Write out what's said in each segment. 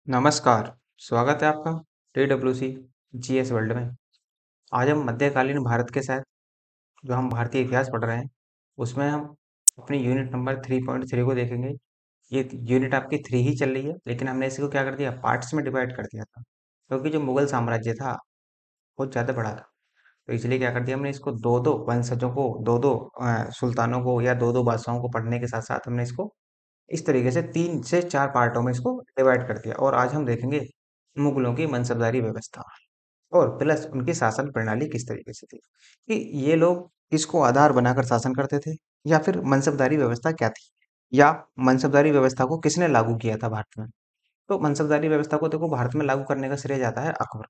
नमस्कार, स्वागत है आपका TWC जीएस वर्ल्ड में। आज हम मध्यकालीन भारत के साथ जो हम भारतीय इतिहास पढ़ रहे हैं, उसमें हम अपनी यूनिट नंबर 3.3 को देखेंगे। ये यूनिट आपकी 3 ही चल रही है, लेकिन हमने इसी को क्या कर दिया, पार्ट्स में डिवाइड कर दिया था। क्योंकि जो मुगल साम्राज्य था, बहुत ज़्यादा बड़ा था। तो इसलिए क्या कर दिया हमने, इसको दो-दो वंशजों को, दो-दो सुल्तानों को या दो-दो बादशाहों को पढ़ने के साथ-साथ हमने इसको इस तरीके से 3 से 4 पार्टों में इसको डिवाइड कर दिया। और आज हम देखेंगे मुगलों की मनसबदारी व्यवस्था और प्लस उनकी शासन प्रणाली किस तरीके से थी, कि ये लोग किसको आधार बनाकर शासन करते थे, या फिर मनसबदारी व्यवस्था क्या थी, या मनसबदारी व्यवस्था को किसने लागू किया था भारत में। तो मनसबदारी व्यवस्था को देखो, भारत में लागू करने का श्रेय जाता है अकबर।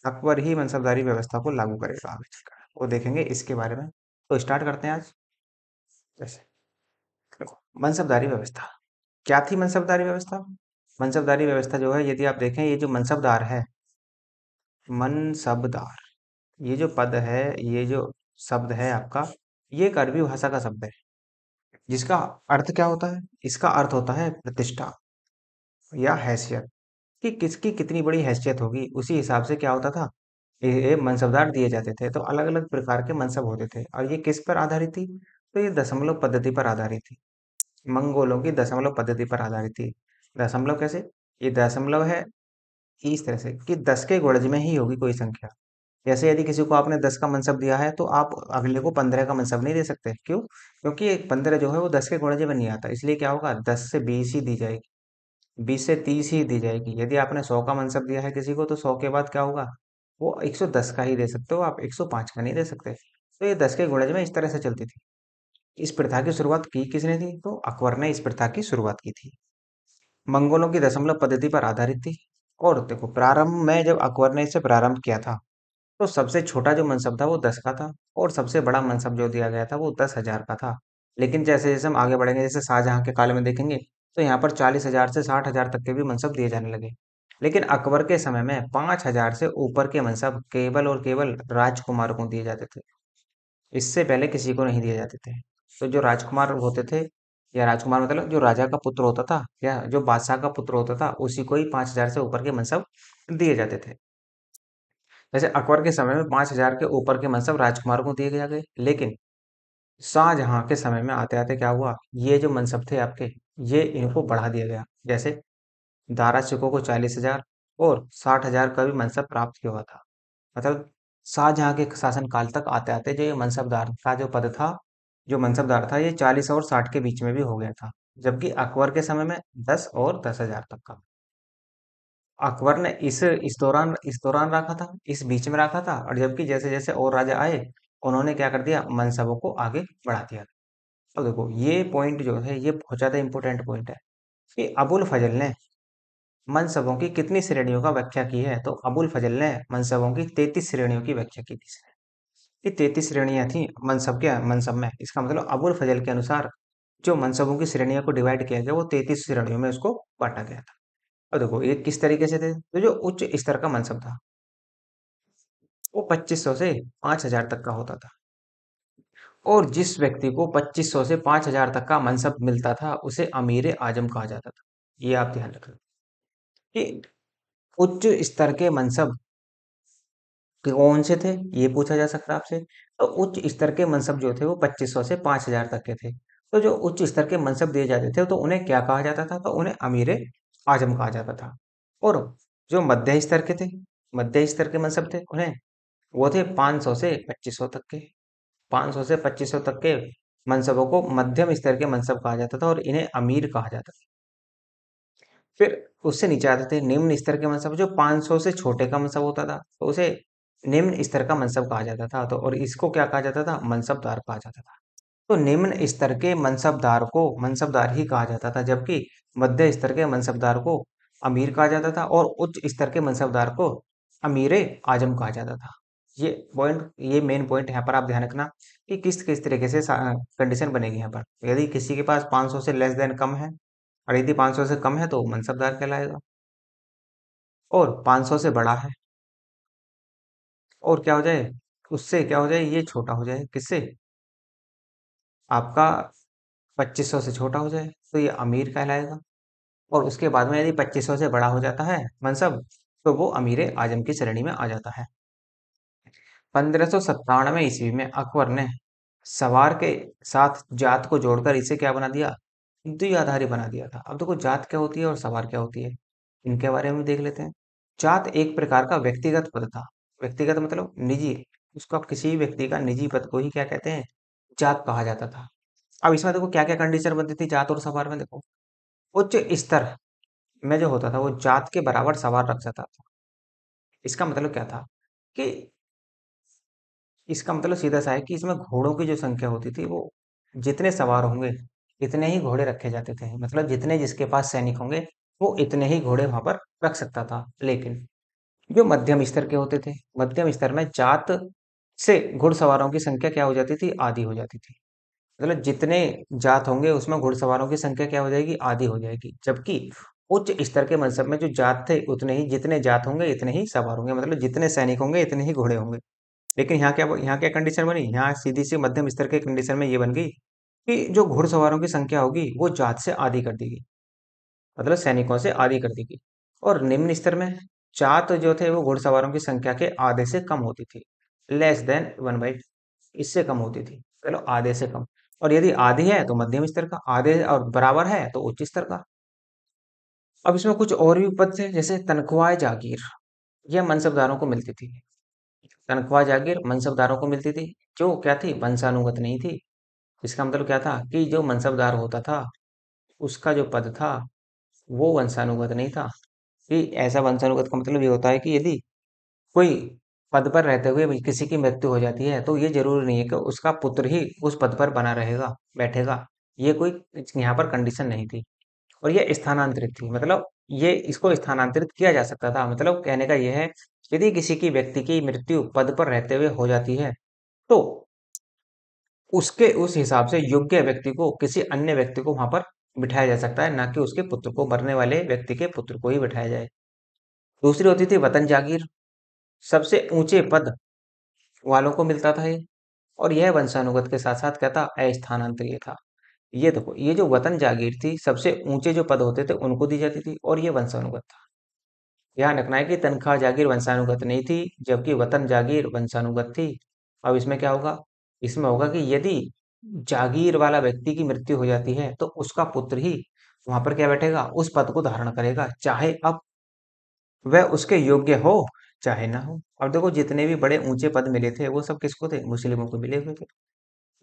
अकबर ही मनसबदारी व्यवस्था को लागू करेगा आगे चलकर, वो देखेंगे इसके बारे में। तो स्टार्ट करते हैं आज। जैसे देखो, मनसबदारी व्यवस्था क्या थी। मनसबदारी व्यवस्था, मनसबदारी व्यवस्था जो है, यदि आप देखें, ये जो मनसबदार है, मनसबदार, ये जो पद है, ये जो शब्द है आपका, ये एक अरबी भाषा का शब्द है, जिसका अर्थ क्या होता है। इसका अर्थ होता है प्रतिष्ठा या हैसियत, कि किसकी कितनी बड़ी हैसियत होगी, उसी हिसाब से क्या होता था, ये मनसबदार दिए जाते थे। तो अलग अलग प्रकार के मनसब होते थे, और ये किस पर आधारित थी, तो ये दशमलव पद्धति पर आधारित थी। मंगोलों की दशमलव पद्धति पर आधारित थी। दशमलव कैसे, ये दशमलव है इस तरह से कि 10 के गुणज में ही होगी कोई संख्या। जैसे यदि किसी को आपने 10 का मनसब दिया है, तो आप अगले को 15 का मनसब नहीं दे सकते। क्यों? क्योंकि एक 15 जो है वो 10 के गुणज में नहीं आता। इसलिए क्या होगा, 10 से 20 ही दी जाएगी, 20 से 30 ही दी जाएगी। यदि आपने 100 का मनसब दिया है किसी को, तो 100 के बाद क्या होगा, वो 110 का ही दे सकते हो, आप 105 का नहीं दे सकते। तो ये 10 के गुणज में इस तरह से चलती थी। इस प्रथा की शुरुआत की किसने थी, तो अकबर ने इस प्रथा की शुरुआत की थी। मंगोलों की दशमलव पद्धति पर आधारित थी। और देखो, प्रारंभ में जब अकबर ने इसे प्रारंभ किया था, तो सबसे छोटा जो मनसब था वो 10 का था, और सबसे बड़ा मनसब जो दिया गया था वो 10,000 का था। लेकिन जैसे जैसे हम आगे बढ़ेंगे, जैसे शाहजहां के काल में देखेंगे, तो यहाँ पर 40,000 से 60,000 तक के भी मनसब दिए जाने लगे। लेकिन अकबर के समय में 5,000 से ऊपर के मनसब केवल और केवल राजकुमारों को दिए जाते थे। इससे पहले किसी को नहीं दिए जाते थे। तो जो राजकुमार होते थे, या राजकुमार मतलब जो राजा का पुत्र होता था, या जो बादशाह का पुत्र होता था, उसी को ही 5,000 से ऊपर के मनसब दिए जाते थे। वैसे अकबर के समय में 5,000 के ऊपर के मनसब राजकुमारों को दिए गए। लेकिन शाहजहां के समय में आते आते क्या हुआ, ये जो मनसब थे आपके, ये इनको बढ़ा दिया गया। जैसे दारा सिकों को 40,000 और 60,000 का भी मनसब प्राप्त हुआ था। मतलब शाहजहां के शासन काल तक आते आते जो ये मनसबदार का जो पद था, जो मनसबदार था, ये 40 और 60 के बीच में भी हो गया था। जबकि अकबर के समय में 10 और 10,000 तक का अकबर ने इस दौरान रखा था, इस बीच में रखा था। और जबकि जैसे जैसे और राजा आए, उन्होंने क्या कर दिया, मनसबों को आगे बढ़ा दिया। अब देखो, ये पॉइंट जो है, ये बहुत ज्यादा इंपॉर्टेंट पॉइंट है, कि अबुल फजल ने मनसबों की कितनी श्रेणियों का व्याख्या की है। तो अबुल फजल ने मनसबों की 33 श्रेणियों की व्याख्या की थी। ये 33 श्रेणियां थी मनसब में। इसका मतलब अबुल फजल के अनुसार जो मनसबों की श्रेणियों को डिवाइड किया गया, वो 33 श्रेणियों में उसको बांटा गया था। और देखो, ये किस तरीके से थे, तो जो उच्च स्तर का मनसब था, वो 2500 से 5,000 तक का होता था। और जिस व्यक्ति को 2500 से 5,000 तक का मनसब मिलता था, उसे अमीर आजम कहा जाता था। ये आप ध्यान रखना, कि उच्च स्तर के मनसब कौन से थे, ये पूछा जा सकता है आपसे। तो उच्च स्तर के मनसब जो थे, वो 2500 से 5,000 तक के थे। तो जो उच्च स्तर के मनसब दिए जाते थे, तो उन्हें क्या कहा जाता था, तो उन्हें अमीर आजम कहा जाता था। और जो मध्य स्तर के थे, मध्य स्तर के मनसब थे, उन्हें वो थे 500 से 2500 तक के। 500 से 2500 तक के मनसबों को मध्यम स्तर के मनसब कहा जाता था, और इन्हें अमीर कहा जाता था। फिर उससे नीचे आते थे निम्न स्तर के मनसब, जो 500 से छोटे का मनसब होता था, तो उसे निम्न स्तर का मनसब कहा जाता था। तो और इसको क्या कहा जाता था, मनसबदार कहा जाता था। तो निम्न स्तर के मनसबदार को मनसबदार ही कहा जाता था, जबकि मध्य स्तर के मनसबदार को अमीर कहा जाता था, और उच्च स्तर के मनसबदार को अमीर आजम कहा जाता था। ये मेन पॉइंट यहाँ पर आप ध्यान रखना, कि किस किस तरीके से कंडीशन बनेगी यहाँ पर। यदि किसी के पास 500 से लेस देन कम है, और यदि 500 से कम है, तो वो मनसबदार कहलाएगा। और 500 से बड़ा है, और क्या हो जाए, उससे क्या हो जाए, ये छोटा हो जाए, किससे, आपका 2500 से छोटा हो जाए, तो ये अमीर कहलाएगा। और उसके बाद में यदि 2500 से बड़ा हो जाता है मनसब, तो वो अमीर आजम की श्रेणी में आ जाता है। 1597 ईस्वी में अकबर ने सवार के साथ जात को जोड़कर इसे क्या बना दिया, द्विआधारी बना दिया था। अब देखो जात क्या होती है और सवार क्या होती है, इनके बारे में देख लेते हैं। जात एक प्रकार का व्यक्तिगत पद था। व्यक्तिगत मतलब निजी, उसका किसी व्यक्ति का निजी पद को ही क्या कहते हैं, जात कहा जाता था। अब इसमें देखो क्या क्या कंडीशन बनती थी जात और सवार में, देखो उच्च स्तर में जो होता था वो जात के बराबर सवार रख जाता था। इसका मतलब क्या था कि इसका मतलब सीधा सा है कि इसमें घोड़ों की जो संख्या होती थी वो जितने सवार होंगे इतने ही घोड़े रखे जाते थे, मतलब जितने जिसके पास सैनिक होंगे वो इतने ही घोड़े वहां पर रख सकता था। लेकिन जो मध्यम स्तर के होते थे, मध्यम स्तर में जात से घुड़सवारों की संख्या क्या हो जाती थी, आधी हो जाती थी। मतलब जितने जात होंगे उसमें घुड़सवारों की संख्या क्या हो जाएगी, आधी हो जाएगी। जबकि उच्च स्तर के मनसब में जो जात थे उतने ही, जितने जात होंगे इतने ही सवार होंगे, मतलब जितने सैनिक होंगे इतने ही घोड़े होंगे। लेकिन यहाँ क्या कंडीशन बनी, यहाँ सीधी सी मध्यम स्तर के कंडीशन में ये बन गई कि जो घुड़सवारों की संख्या होगी वो जात से आधी कर दी गई, मतलब सैनिकों से आधी कर दी गई। और निम्न स्तर में जात जो थे वो घुड़सवारों की संख्या के आधे से कम होती थी, लेस देन 1/2, इससे कम होती थी, चलो आधे से कम। और यदि आधी है तो मध्यम स्तर का, आधे और बराबर है तो उच्च स्तर का। अब इसमें कुछ और भी पद थे, जैसे तनख्वाह जागीर, यह मनसबदारों को मिलती थी। तनख्वाह जागीर मनसबदारों को मिलती थी, जो क्या थी, वंशानुगत नहीं थी। इसका मतलब क्या था कि जो मनसबदार होता था उसका जो पद था वो वंशानुगत नहीं था। कि ऐसा वंशानुगत का मतलब ये होता है कि यदि कोई पद पर रहते हुए भी किसी की मृत्यु हो जाती है तो ये जरूरी नहीं है कि उसका पुत्र ही उस पद पर बना रहेगा, बैठेगा। ये कोई यहाँ पर कंडीशन नहीं थी। और ये स्थानांतरित थी, मतलब ये इसको स्थानांतरित किया जा सकता था। मतलब कहने का यह है, यदि किसी की व्यक्ति की मृत्यु पद पर रहते हुए हो जाती है तो उसके उस हिसाब से योग्य व्यक्ति को, किसी अन्य व्यक्ति को वहां पर बिठाया जा सकता है, ना कि उसके पुत्र को, मरने वाले व्यक्ति के पुत्र को ही बिठाया जाए। दूसरी होती थी वतन जागीर, सबसे ऊंचे पद वालों को मिलता था ये। और यह वंशानुगत के साथ साथ क्या था, अस्थानांतरीय था। ये देखो, ये जो वतन जागीर थी, सबसे ऊंचे जो पद होते थे उनको दी जाती थी, और ये वंशानुगत था। ध्यान रखना है कि तनख्वाह जागीर वंशानुगत नहीं थी, जबकि वतन जागीर वंशानुगत थी। अब इसमें क्या होगा, इसमें होगा कि यदि जागीर वाला व्यक्ति की मृत्यु हो जाती है तो उसका पुत्र ही वहां पर क्या बैठेगा, उस पद को धारण करेगा, चाहे अब वह उसके योग्य हो चाहे ना हो। अब देखो जितने भी बड़े ऊंचे पद मिले थे वो सब किसको थे, मुस्लिमों को मिले हुए थे।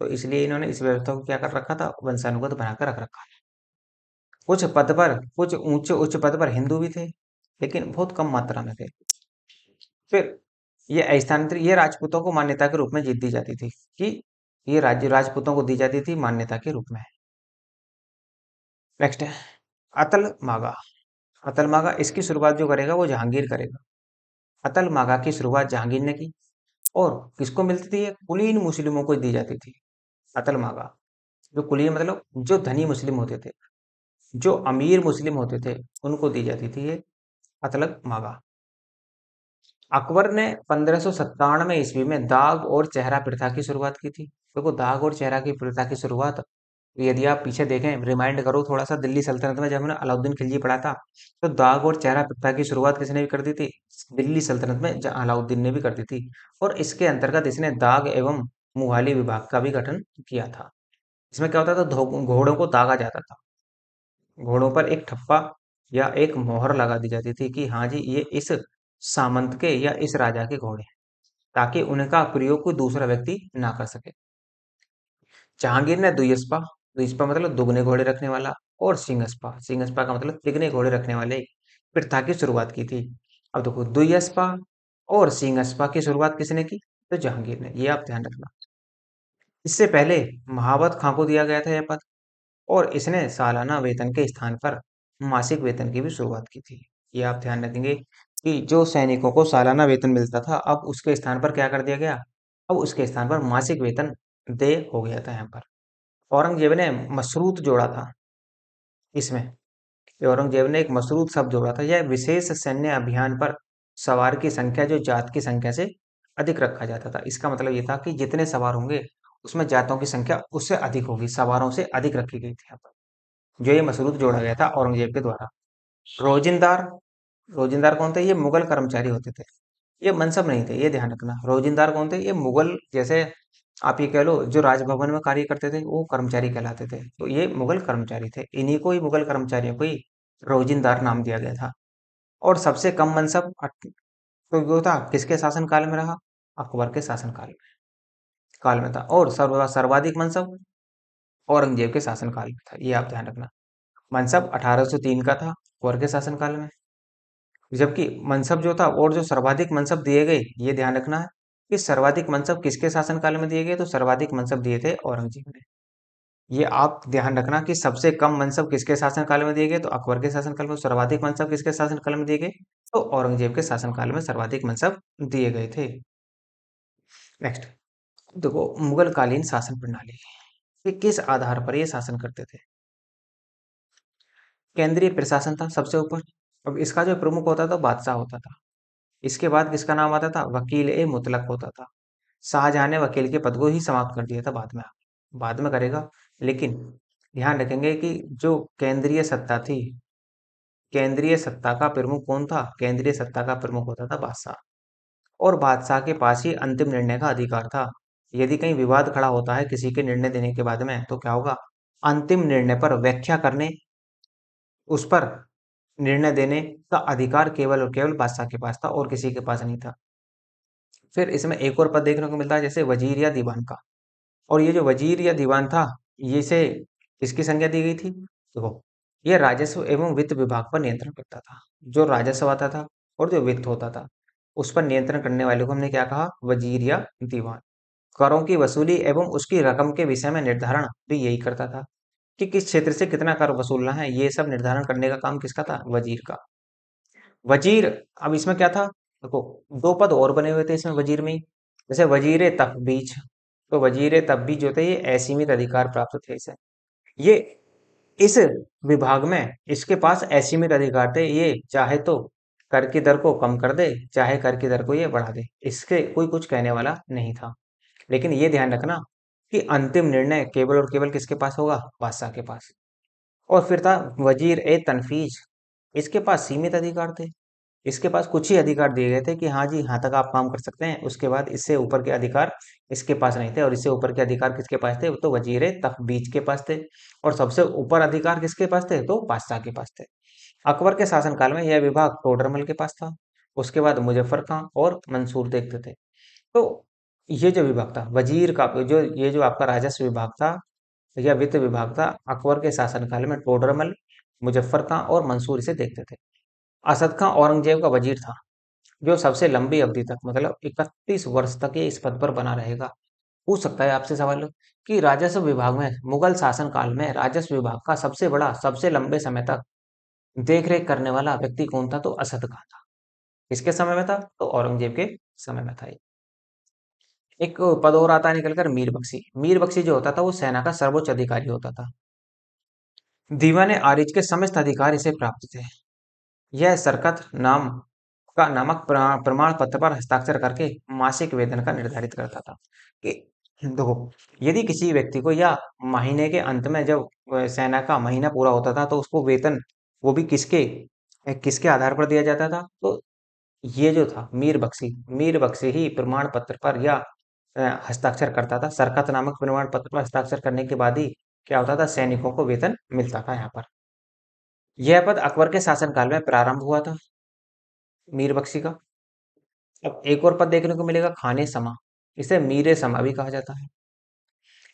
तो इसलिए इन्होंने इस व्यवस्था को क्या कर रखा था, वंशानुगत बनाकर रख रखा है। कुछ पद पर, कुछ ऊंचे उच्च पद पर हिंदू भी थे, लेकिन बहुत कम मात्रा में थे। फिर ये स्थानांतरित, ये राजपूतों को मान्यता के रूप में जीत दी जाती थी, कि ये राज्य राजपूतों को दी जाती थी मान्यता के रूप में। नेक्स्ट है अतल मागा। अतल मागा, इसकी शुरुआत जो करेगा वो जहांगीर करेगा। अतल मागा की शुरुआत जहांगीर ने की, और किसको मिलती थी, ये कुलीन मुस्लिमों को दी जाती थी। अतल मागा, जो कुलीन मतलब जो धनी मुस्लिम होते थे, जो अमीर मुस्लिम होते थे, उनको दी जाती थी ये अतलक मागा। अकबर ने 1597 ईस्वी में दाग और चेहरा प्रथा की शुरुआत की थी। देखो दाग और चेहरा की प्रथा की शुरुआत, यदि आप पीछे देखें, रिमाइंड करो थोड़ा सा, दिल्ली सल्तनत में जब हमने अलाउद्दीन खिलजी पढ़ा था, तो दाग और चेहरा प्रथा की शुरुआत किसने भी कर दी थी, दिल्ली सल्तनत में अलाउद्दीन ने भी कर दी थी। और इसके अंतर्गत इसने दाग एवं मुहाली विभाग का भी गठन किया था। इसमें क्या होता था, घोड़ों को दागा जाता था, घोड़ों पर एक ठप्पा या एक मोहर लगा दी जाती थी कि हाँ जी ये इस सामंत के या इस राजा के घोड़े हैं, ताकि उनका प्रयोग कोई दूसरा व्यक्ति ना कर सके। जहांगीर ने दुयस्पा, दुयस्पा मतलब दुगने घोड़े रखने वाला, और सिंगस्पा, सिंगस्पा का मतलब तिगने घोड़े रखने वाले प्रथा की शुरुआत की थी। अब देखो दुयस्पा और सिंगस्पा की शुरुआत किसने की, तो जहांगीर ने, ये आप ध्यान रखना। इससे पहले महावत खां को दिया गया था यह पद, और इसने सालाना वेतन के स्थान पर मासिक वेतन की भी शुरुआत की थी। ये आप ध्यान रखेंगे कि जो सैनिकों को सालाना वेतन मिलता था, अब उसके स्थान पर क्या कर दिया गया, अब उसके स्थान पर मासिक वेतन दे हो गया था यहाँ पर। औरंगजेब ने मशरूत जोड़ा था इसमें, औरंगजेब ने एक मशरूत शब्द जोड़ा था। यह विशेष सैन्य अभियान पर सवार की संख्या जो जात की संख्या से अधिक रखा जाता था। इसका मतलब ये था कि जितने सवार होंगे उसमें जातों की संख्या उससे अधिक होगी, सवारों से अधिक रखी गई थी यहाँ पर, जो ये मशरूत जोड़ा गया था औरंगजेब के द्वारा। रोजिंदार, रोजिंदार कौन थे? ये मुगल कर्मचारी होते थे, ये मनसब नहीं थे, ये ध्यान रखना। रोजिंदार कौन थे? ये मुगल, जैसे आप ये कह लो जो राजभवन में कार्य करते थे वो कर्मचारी कहलाते थे, तो ये मुगल कर्मचारी थे, इन्हीं को ही मुगल कर्मचारियों को ही रोजिंदार नाम दिया गया था। और सबसे कम मनसब तो वो था किसके शासनकाल में रहा? अकबर के काल में था। और सर्वाधिक मनसब औरंगजेब के शासनकाल में था, ये आप ध्यान रखना। मनसब 1803 का था अकबर के शासनकाल में, जबकि मनसब जो था और जो सर्वाधिक मनसब दिए गए, ये ध्यान रखना है कि सर्वाधिक मनसब किसके शासनकाल में दिए गए, तो सर्वाधिक मनसब दिए थे औरंगजेब ने। ये आप ध्यान रखना कि सबसे कम मनसब किसके शासनकाल में दिए गए, तो अकबर के शासनकाल में। सर्वाधिक मनसब किसके शासनकाल में दिए गए, तो औरंगजेब के शासनकाल में सर्वाधिक मनसब दिए गए थे। नेक्स्ट देखो, मुगल कालीन शासन प्रणाली, ये किस आधार पर ये शासन करते थे? केंद्रीय प्रशासन था सबसे ऊपर। अब इसका जो प्रमुख होता था बादशाह होता था। इसके बाद किसका नाम आता था? वकील ए मुतलक होता था। शाहजहां ने वकील के पद को ही समाप्त कर दिया था बाद में करेगा। लेकिन ध्यान रखेंगे कि जो केंद्रीय सत्ता थी, केंद्रीय सत्ता का प्रमुख कौन था? केंद्रीय सत्ता का प्रमुख होता था बादशाह। और बादशाह के पास ही अंतिम निर्णय का अधिकार था। यदि कहीं विवाद खड़ा होता है किसी के निर्णय देने के बाद में, तो क्या होगा? अंतिम निर्णय पर व्याख्या करने, उस पर निर्णय देने का अधिकार केवल और केवल बादशाह के पास था और किसी के पास नहीं था। फिर इसमें एक और पद देखने को मिलता है, जैसे वजीर या दीवान का। और ये जो वजीर या दीवान था, ये से किसकी संज्ञा दी गई थी? देखो, ये राजस्व एवं वित्त विभाग पर नियंत्रण करता था। जो राजस्व आता था और जो वित्त होता था, उस पर नियंत्रण करने वाले को हमने क्या कहा? वजीर या दीवान। करों की वसूली एवं उसकी रकम के विषय में निर्धारण भी यही करता था, कि किस क्षेत्र से कितना कर वसूलना है, ये सब निर्धारण करने का काम किसका था? वजीर का। वजीर, अब इसमें क्या था? देखो, दो पद और बने हुए थे इसमें वजीर में ही। जैसे वजीर तफबीज, तो वजीर तफबीज जो थे ये असीमित अधिकार प्राप्त थे इसे। ये इस विभाग में इसके पास असीमित अधिकार थे, ये चाहे तो कर की दर को कम कर दे, चाहे कर की दर को ये बढ़ा दे, इसके कोई कुछ कहने वाला नहीं था। लेकिन ये ध्यान रखना कि अंतिम निर्णय केवल और केवल किसके पास होगा? बादशाह के पास। और फिर था वजीर ए तनफीज, इसके पास सीमित अधिकार थे। इसके पास कुछ ही अधिकार दिए गए थे कि हाँ जी, यहाँ तक आप काम कर सकते हैं, उसके बाद इससे ऊपर के अधिकार इसके पास नहीं थे। और इससे ऊपर के अधिकार किसके पास थे? तो वजीर तफबीज के पास थे। और सबसे ऊपर अधिकार किसके पास थे? तो बादशाह के पास थे। अकबर के शासनकाल में यह विभाग टोडरमल के पास था। उसके बाद मुजफ्फर खां और मंसूर देखते थे। तो ये जो विभाग था वजीर का, जो ये जो आपका राजस्व विभाग था या वित्त विभाग था, अकबर के शासनकाल में टोडरमल, मुजफ्फर खां और मंसूर इसे देखते थे। असद खां औरंगजेब का वजीर था, जो सबसे लंबी अवधि तक, मतलब 31 वर्ष तक ये इस पद पर बना रहेगा। पूछ सकता है आपसे सवाल कि राजस्व विभाग में मुगल शासन काल में राजस्व विभाग का सबसे बड़ा, सबसे लंबे समय तक देख रेख करने वाला व्यक्ति कौन था? तो असद खां था। किसके समय में था? तो औरंगजेब के समय में था ये। एक पद और आता है निकलकर, मीर बख्शी। मीर बख्शी जो होता था वो सेना का सर्वोच्च अधिकारी होता था। दीवाने आरिज के समस्त अधिकार इसे प्राप्त थे। यह सरकत नामक प्रमाण पत्र पर हस्ताक्षर करके मासिक वेतन का निर्धारित करता था। कि देखो, यदि किसी व्यक्ति को या महीने के अंत में जब सेना का महीना पूरा होता था, तो उसको वेतन, वो भी किसके किसके आधार पर दिया जाता था? तो ये जो था मीर बख्शी ही प्रमाण पत्र पर या हस्ताक्षर करता था। सरकत नामक प्रमाण पत्र पर हस्ताक्षर करने के बाद ही क्या होता था? सैनिकों को वेतन मिलता था यहाँ पर। यह पद अकबर के शासनकाल में प्रारंभ हुआ था, मीर बख्शी का। अब एक और पद देखने को मिलेगा, खाने समा। इसे मीरे समा भी कहा जाता है।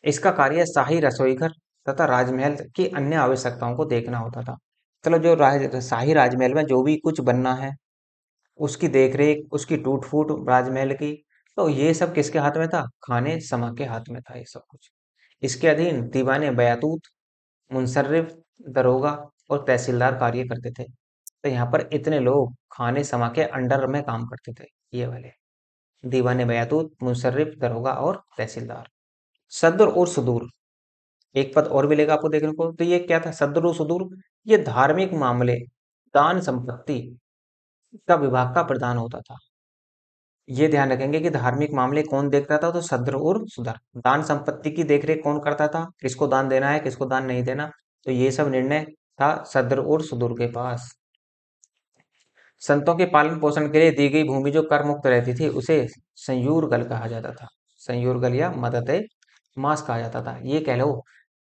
इसका कार्य शाही रसोईघर तथा राजमहल की अन्य आवश्यकताओं को देखना होता था। चलो, जो शाही राजमहल में जो भी कुछ बनना है, उसकी देखरेख, उसकी टूट फूट राजमहल की, तो ये सब किसके हाथ में था? खाने समा के हाथ में था ये सब कुछ। इसके अधीन दीवाने बयातूत, मुंसर्रिफ, दरोगा और तहसीलदार कार्य करते थे। तो यहाँ पर इतने लोग खाने समा के अंडर में काम करते थे, ये वाले दीवाने बयातूत, मुंसर्रिफ, दरोगा और तहसीलदार। सद्र और सुदूर, एक पद और मिलेगा आपको देखने को। तो ये क्या था? सद्र और सुदूर, ये धार्मिक मामले, दान संपत्ति का विभाग का प्रधान होता था। ये ध्यान रखेंगे कि धार्मिक मामले कौन देखता था? तो सद्र और सुदर। दान संपत्ति की देखरेख कौन करता था? किसको दान देना है, किसको दान नहीं देना, तो ये सब निर्णय था सद्र और सुदूर के पास। संतों के पालन पोषण के लिए दी गई भूमि जो कर मुक्त रहती थी उसे संयूरगल कहा जाता था। संयूरगल या मदते मास कहा जाता था। ये कह लो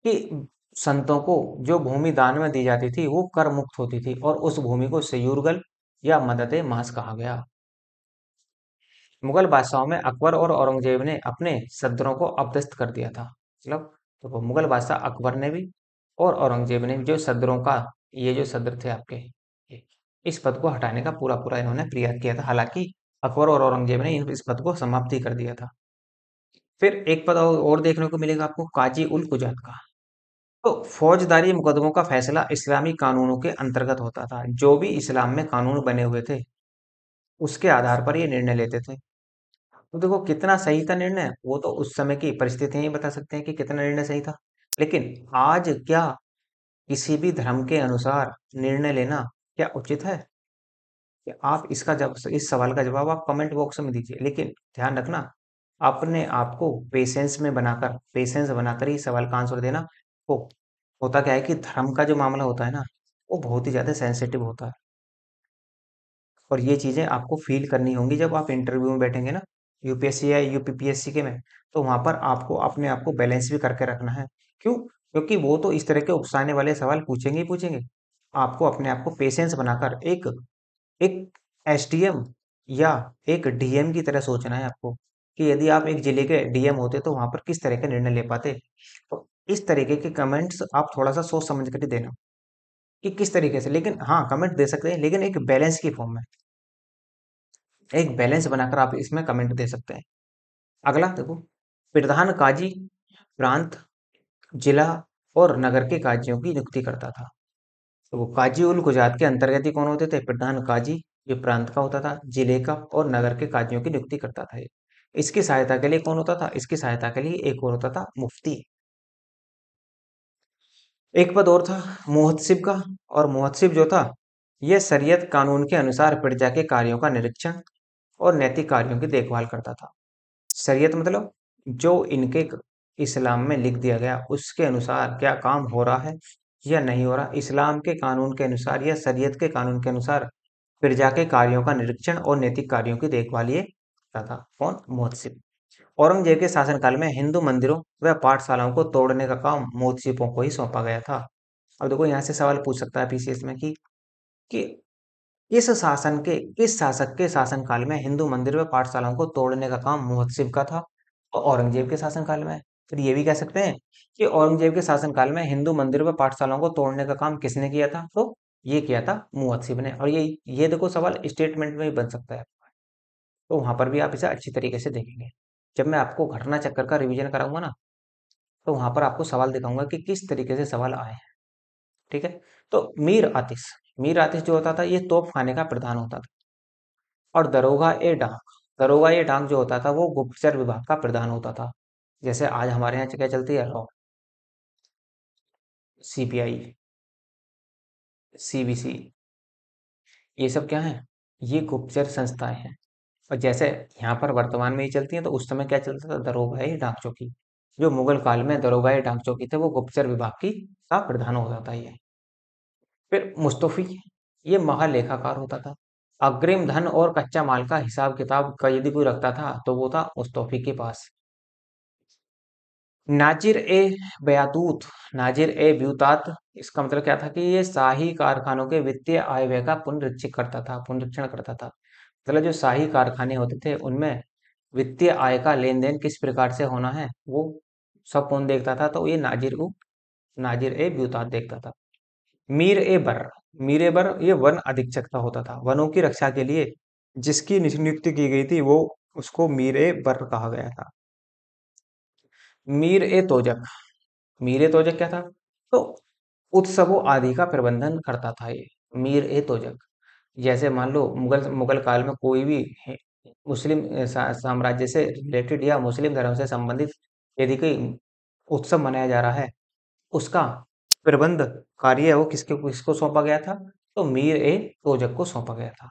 कि संतों को जो भूमि दान में दी जाती थी वो कर मुक्त होती थी और उस भूमि को संयूरगल या मदते मास कहा गया। मुगल बादशाहों में अकबर और औरंगजेब ने अपने सद्रों को अपदस्थ कर दिया था। मतलब तो मुगल बादशाह अकबर ने भी और औरंगजेब ने भी जो सद्रों का ये जो सद्र थे आपके इस पद को हटाने का पूरा पूरा इन्होंने प्रयास किया था। हालांकि अकबर और औरंगजेब ने इस पद को समाप्ति कर दिया था। फिर एक पद और देखने को मिलेगा आपको काजी उल कुजात का। तो फौजदारी मुकदमों का फैसला इस्लामी कानूनों के अंतर्गत होता था। जो भी इस्लाम में कानून बने हुए थे उसके आधार पर ये निर्णय लेते थे। तो देखो कितना सही था निर्णय, वो तो उस समय की परिस्थितियां ही बता सकते हैं कि कितना निर्णय सही था। लेकिन आज क्या किसी भी धर्म के अनुसार निर्णय लेना क्या उचित है? कि आप इसका जब इस सवाल का जवाब आप कमेंट बॉक्स में दीजिए। लेकिन ध्यान रखना अपने आप को पेशेंस बनाकर ही सवाल का आंसर देना। हो होता क्या है कि धर्म का जो मामला होता है ना वो बहुत ही ज्यादा सेंसिटिव होता है और ये चीजें आपको फील करनी होंगी जब आप इंटरव्यू में बैठेंगे ना यूपीएससी या यूपीपीएससी के में। तो वहां पर आपको अपने आप को बैलेंस भी करके रखना है। क्यों? क्योंकि वो तो इस तरह के उकसाने वाले सवाल पूछेंगे ही पूछेंगे। आपको अपने आप को पेशेंस बनाकर एक एक एसडीएम या एक डीएम की तरह सोचना है आपको कि यदि आप एक जिले के डीएम होते तो वहां पर किस तरह का निर्णय ले पाते। तो इस तरीके के कमेंट्स आप थोड़ा सा सोच समझ कर ही देना कि किस तरीके से। लेकिन हाँ कमेंट दे सकते हैं लेकिन एक बैलेंस की फॉर्म में, एक बैलेंस बनाकर आप इसमें कमेंट दे सकते हैं। अगला देखो प्रधान काजी प्रांत जिला और नगर के काजियों की नियुक्ति करता था। तो वो काजी उल गुजरात के अंतर्गत ही कौन होते थे? प्रधान काजी जो प्रांत का होता था, जिले का और नगर के काजियों की नियुक्ति करता था ये। इसकी सहायता के लिए कौन होता था? इसकी सहायता के लिए एक और होता था मुफ्ती। एक पद और था मुहतसिब का। और मुहतसिब जो था यह शरीयत कानून के अनुसार प्रजा के कार्यों का निरीक्षण और नैतिक कार्यों की देखभाल करता था। शरीयत मतलब जो इनके इस्लाम में लिख दिया गया उसके अनुसार क्या काम हो रहा है या नहीं हो रहा। इस्लाम के कानून के अनुसार या शरीयत के कानून के अनुसार प्रजा के कार्यों का निरीक्षण और नैतिक कार्यों की देखभाल ये करता था। कौन? मुहतसिब। औरंगजेब के शासनकाल में हिंदू मंदिरों व पाठशालाओं को तोड़ने का काम मुहतसिबों को ही सौंपा गया था। अब देखो यहाँ से सवाल पूछ सकता है पीसीएस में कि किस शासक के शासनकाल में हिंदू मंदिर व पाठशालाओं को तोड़ने का काम मुहतसिब का था? और औरंगजेब के शासनकाल में। फिर ये भी कह सकते हैं कि औरंगजेब के शासनकाल में हिंदू मंदिर व पाठशालाओं को तोड़ने का काम किसने किया था? तो ये किया था मुहतसिब ने। और ये देखो सवाल स्टेटमेंट में भी बन सकता है। तो वहां पर भी आप इसे अच्छी तरीके से देखेंगे। जब मैं आपको घटना चक्कर का रिवीजन कराऊंगा ना तो वहां पर आपको सवाल दिखाऊंगा कि किस तरीके से सवाल आए हैं। ठीक है। तो मीर आतिश जो होता था ये तोप खाने का प्रधान होता था। और दरोगा ए डाक जो होता था वो गुप्तचर विभाग का प्रधान होता था। जैसे आज हमारे यहाँ क्या चलती है रॉ, सीपीआई, सीबीसी, ये सब क्या है? ये गुप्तचर संस्थाएं हैं। और जैसे यहाँ पर वर्तमान में ही चलती हैं तो उस समय क्या चलता था? दरोगा ए डाक चौकी। जो मुगल काल में दरोगा ए डाक चौकी थे वो गुप्तचर विभाग की का प्रधान होता था ये। फिर मुस्तफी ये महालेखाकार होता था। अग्रिम धन और कच्चा माल का हिसाब किताब का यदि कोई रखता था तो वो था मुस्तफी के पास। नाजिर ए बयातूत नाजिर ए ब्यूतात इसका मतलब क्या था कि ये शाही कारखानों के वित्तीय आय व्यय का पुनरीक्षण करता था। मतलब जो शाही कारखाने होते थे उनमें वित्तीय आय का लेन देन किस प्रकार से होना है वो सब कौन देखता था? तो ये नाजिर ए ब्यूतात देखता था। मीर ए बर मीर ए बर ये वन अधीक्षक का होता था। वनों की रक्षा के लिए जिसकी नियुक्ति की गई थी वो उसको मीर ए बर कहा गया था। मीर ए तोजक मीर ए तोजक क्या था? तो उत्सवों आदि का प्रबंधन करता था ये मीर ए तोजक। जैसे मान लो मुगल मुगल काल में कोई भी मुस्लिम साम्राज्य से रिलेटेड या मुस्लिम धर्म से संबंधित यदि कोई उत्सव मनाया जा रहा है उसका प्रबंध कार्य वो किसको सौंपा गया था? तो मीर ए तोजक को सौंपा गया था।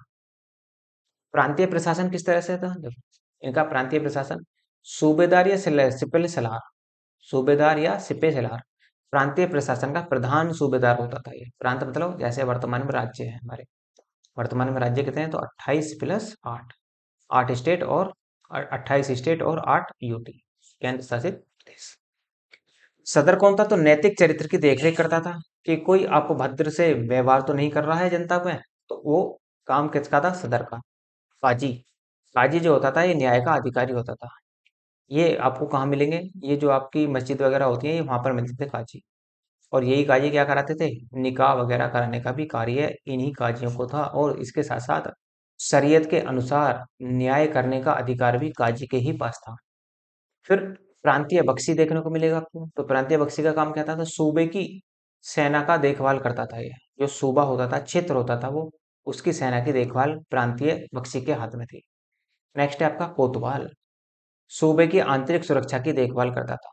प्रांतीय प्रशासन किस तरह से था? देखो इनका प्रांतीय प्रशासन सूबेदार या सिपह सलार सूबेदार या सिपह सलार प्रांतीय प्रशासन का प्रधान सूबेदार होता था। ये प्रांत मतलब जैसे वर्तमान में राज्य है हमारे। वर्तमान में राज्य कितने हैं? तो 28 प्लस 8, 8 स्टेट और 28 स्टेट और 8 यूटी, केंद्र शासित प्रदेश। सदर कौन था? तो नैतिक चरित्र की देखरेख करता था कि कोई अपभद्र से व्यवहार तो नहीं कर रहा है जनता में, तो वो काम किसका था? सदर का। काजी, काजी जो होता था ये न्याय का अधिकारी होता था। ये आपको कहाँ मिलेंगे? ये जो आपकी मस्जिद वगैरह होती है ये वहां पर मिलते थे काजी। और यही काजी क्या कराते थे? निकाह वगैरह कराने का भी कार्य इन्हीं काजियों को था, और इसके साथ साथ शरीयत के अनुसार न्याय करने का अधिकार भी काजी के ही पास था। फिर प्रांतीय बख्शी देखने को मिलेगा आपको। तो प्रांतीय बख्शी का काम क्या था? तो सूबे की सेना का देखभाल करता था ये। जो सूबा होता था, क्षेत्र होता था, वो उसकी सेना की देखभाल प्रांतीय बख्शी के हाथ में थी। नेक्स्ट है आपका कोतवाल। सूबे की आंतरिक सुरक्षा की देखभाल करता था।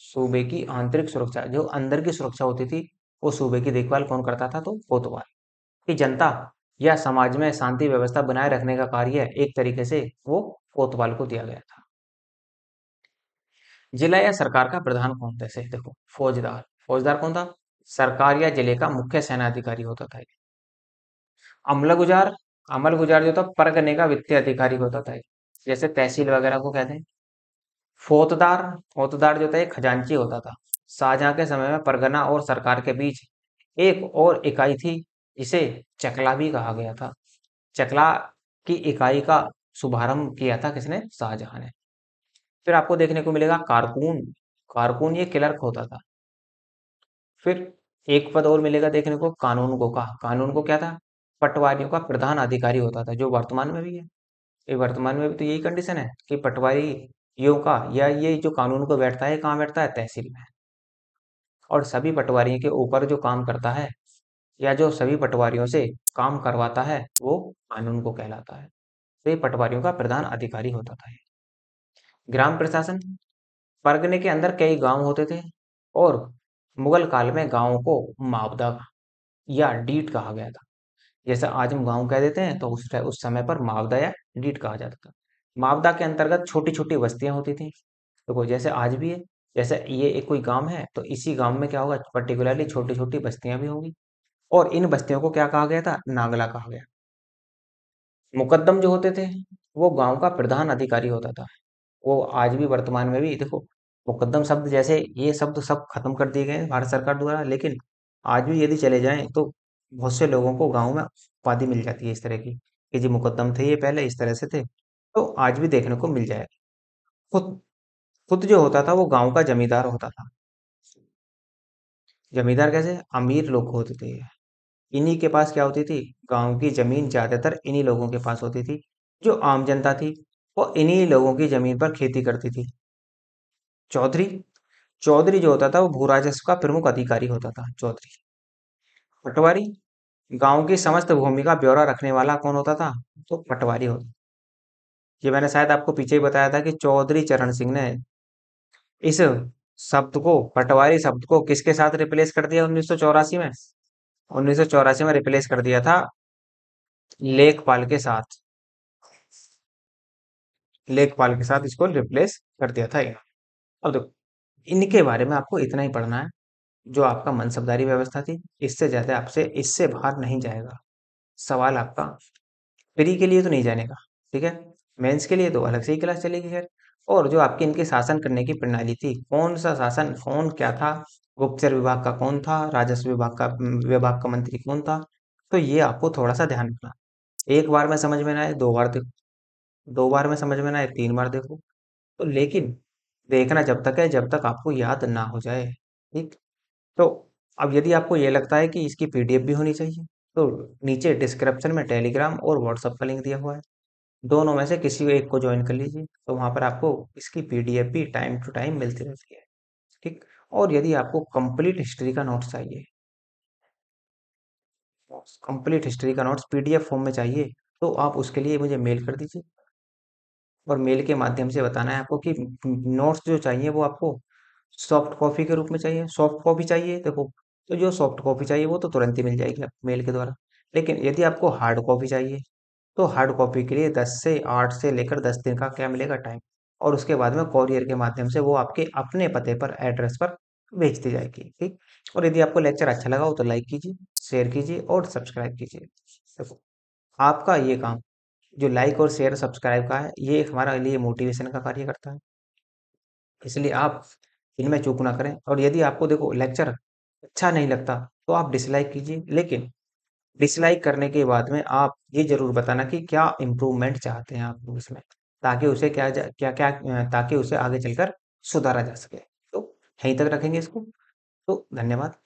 सूबे की आंतरिक सुरक्षा, जो अंदर की सुरक्षा होती थी, वो सूबे की देखभाल कौन करता था? तो कोतवाल। कि जनता या समाज में शांति व्यवस्था बनाए रखने का कार्य एक तरीके से वो कोतवाल को दिया गया था। जिला या सरकार का प्रधान कौन था? जैसे देखो, फौजदार। फौजदार कौन था? सरकार या जिले का मुख्य सेनाधिकारी होता था। अमलगुजार, अमलगुजार जो था परगने का वित्तीय अधिकारी होता था। जैसे तहसील वगैरह को कहते हैं। फौतदार, फौतदार जो था एक खजांची होता था। शाहजहां के समय में परगना और सरकार के बीच एक और इकाई थी, जिसे चकला भी कहा गया था। चकला की इकाई का शुभारंभ किया था किसने? शाहजहां ने। फिर आपको देखने को मिलेगा कारकून। कारकून ये क्लर्क होता था। फिर एक पद और मिलेगा देखने को, कानून को का। कानून को क्या था? पटवारियों का प्रधान अधिकारी होता था, जो वर्तमान में भी है। ये वर्तमान में भी तो यही कंडीशन है कि पटवारियों का, या ये जो कानून को बैठता है, कहाँ बैठता है? तहसील में। और सभी पटवारियों के ऊपर जो काम करता है, या जो सभी पटवारियों से काम करवाता है, वो कानून को कहलाता है। तो ये पटवारियों का प्रधान अधिकारी होता था। ग्राम प्रशासन, परगने के अंदर कई गांव होते थे, और मुगल काल में गांवों को मावदा या डीट कहा गया था। जैसे आज हम गांव कह देते हैं, तो उस समय पर मावदा या डीट कहा जाता था। मावदा के अंतर्गत छोटी छोटी बस्तियां होती थी। देखो जैसे आज भी है, जैसे ये एक कोई गांव है, तो इसी गांव में क्या होगा? पर्टिकुलरली छोटी छोटी बस्तियां भी होंगी। और इन बस्तियों को क्या कहा गया था? नागला कहा गया। मुकद्दम जो होते थे, वो गांव का प्रधान अधिकारी होता था। वो आज भी वर्तमान में भी देखो, मुकद्दम शब्द जैसे ये शब्द सब खत्म कर दिए गए हैं भारत सरकार द्वारा, लेकिन आज भी यदि चले जाएं तो बहुत से लोगों को गांव में उपाधि मिल जाती है इस तरह की, कि जी मुकद्दम थे, ये पहले इस तरह से थे। तो आज भी देखने को मिल जाएगा। खुद खुद जो होता था वो गांव का जमींदार होता था। जमींदार कैसे? अमीर लोग होते थे। इन्हीं के पास क्या होती थी? गांव की जमीन ज्यादातर इन्हीं लोगों के पास होती थी। जो आम जनता थी, वो इन्हीं लोगों की जमीन पर खेती करती थी। चौधरी, चौधरी जो होता था वो भू राजस्व का प्रमुख अधिकारी होता था, चौधरी। पटवारी, गांव की समस्त भूमि का ब्यौरा रखने वाला कौन होता था? तो पटवारी होता। ये मैंने शायद आपको पीछे ही बताया था कि चौधरी चरण सिंह ने इस शब्द को, पटवारी शब्द को किसके साथ रिप्लेस कर दिया 1984 में? 1984 में रिप्लेस कर दिया था लेखपाल के साथ। लेखपाल के साथ इसको रिप्लेस कर दिया था इन्होंने। अब देखो, इनके बारे में आपको इतना ही पढ़ना है। जो आपका मनसबदारी व्यवस्था थी, इससे ज्यादा आपसे इससे बाहर नहीं जाएगा सवाल आपका। प्री के लिए तो नहीं जाने का, ठीक है। मेंस के लिए तो अलग से ही क्लास चलेगी खैर। और जो आपकी इनके शासन करने की प्रणाली थी, कौन सा शासन, कौन क्या था, गुप्तचर विभाग का कौन था, राजस्व विभाग का मंत्री कौन था, तो ये आपको थोड़ा सा ध्यान रखना। एक बार में समझ में ना आए, दो बार देखो। दो बार में समझ में ना आए, तीन बार देखो। तो लेकिन देखना जब तक है जब तक आपको याद ना हो जाए, ठीक। तो अब यदि आपको ये लगता है कि इसकी पीडीएफ भी होनी चाहिए, तो नीचे डिस्क्रिप्शन में टेलीग्राम और व्हाट्सएप का लिंक दिया हुआ है। दोनों में से किसी एक को ज्वाइन कर लीजिए, तो वहां पर आपको इसकी पीडीएफ भी टाइम टू टाइम मिलती रहती है, ठीक। और यदि आपको कंप्लीट हिस्ट्री का नोट्स चाहिए, कंप्लीट हिस्ट्री का नोट्स पीडीएफ फॉर्म में चाहिए, तो आप उसके लिए मुझे मेल कर दीजिए। और मेल के माध्यम से बताना है आपको कि नोट्स जो चाहिए वो आपको सॉफ्ट कॉपी के रूप में चाहिए। सॉफ्ट कॉपी चाहिए, देखो, तो जो सॉफ्ट कॉपी चाहिए वो तो तुरंत ही मिल जाएगी आपको मेल के द्वारा। लेकिन यदि आपको हार्ड कॉपी चाहिए, तो हार्ड कॉपी के लिए 10 से लेकर 10 दिन का क्या मिलेगा? टाइम। और उसके बाद में कोरियर के माध्यम से वो आपके अपने पते पर, एड्रेस पर भेज दी जाएगी, ठीक। और यदि आपको लेक्चर अच्छा लगा हो तो लाइक कीजिए, शेयर कीजिए और सब्सक्राइब कीजिए। देखो, आपका ये काम जो लाइक और शेयर सब्सक्राइब का है, ये एक हमारा लिए मोटिवेशन का कार्य करता है। इसलिए आप इनमें चूक ना करें, और यदि आपको देखो लेक्चर अच्छा नहीं लगता तो आप डिसलाइक कीजिए, लेकिन डिसलाइक करने के बाद में आप ये ज़रूर बताना कि क्या इम्प्रूवमेंट चाहते हैं आप लोग इसमें, ताकि उसे क्या-क्या ताकि उसे आगे चलकर सुधारा जा सके। तो यहीं तक रखेंगे इसको। तो धन्यवाद।